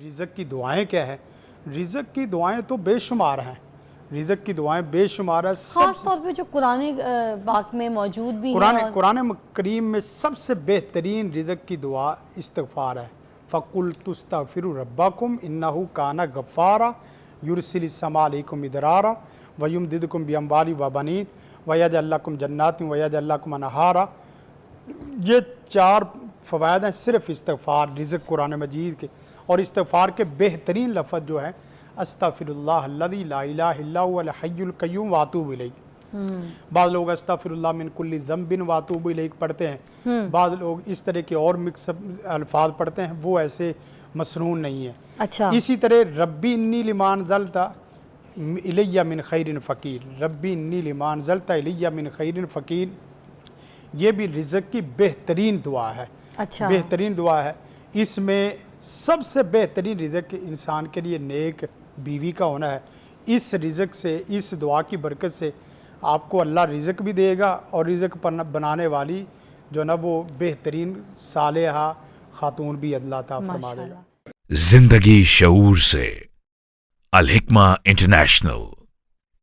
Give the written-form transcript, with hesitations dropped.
رزق کی دعائیں کیا ہیں؟ رزق کی دعائیں تو بے شمار ہیں، رزق کی دعائیں بے شمار ہیں. خاص طور پہ جو قرآن پاک میں موجود بھی ہیں. قرآن کریم میں سب سے بہترین رزق کی دعا استغفار ہے. فَقُلْتُ اسْتَغْفِرُوا رَبَّكُمْ إِنَّهُ كَانَ غَفَّارًا يُرْسِلِ السَّمَاءَ عَلَيْكُمْ مِدْرَارًا وَيُمْدِدْكُمْ بِأَمْوَالٍ وَبَنِينَ وَيَجْعَلْ لَكُمْ جَنَّاتٍ وَيَجْعَلْ لَكُمْ أَنْهَارًا. یہ 4 فوائد ہیں صرف استغفار رزق قرآن مجید کے. اور استغفار کے بہترین لفظ جو ہے استغفر اللہ الذی لا الہ الا هو الحی القیوم واتوب الیہ. بعض لوگ استغفر اللہ من کل ذنب واتوب الیہ پڑھتے ہیں، بعض لوگ اس طرح کے اور مکس الفاظ پڑھتے ہیں، وہ ایسے مسنون نہیں ہیں. اچھا. اسی طرح ربی انی لما انزلت الی من خیر فقیر، ربی انی لما انزلت الی من خیر فقیر، یہ بھی رزق کی بہترین دعا ہے. اچھا. بہترین دعا ہے. اس میں سب سے بہترین رزق انسان کے لیے نیک بیوی کا ہونا ہے. اس رزق سے، اس دعا کی برکت سے آپ کو اللہ رزق بھی دے گا، اور رزق بنانے والی جو نا وہ بہترین صالحہ خاتون بھی اللہ تعالیٰ فرما دے گا. زندگی شعور سے، الحکمہ انٹرنیشنل.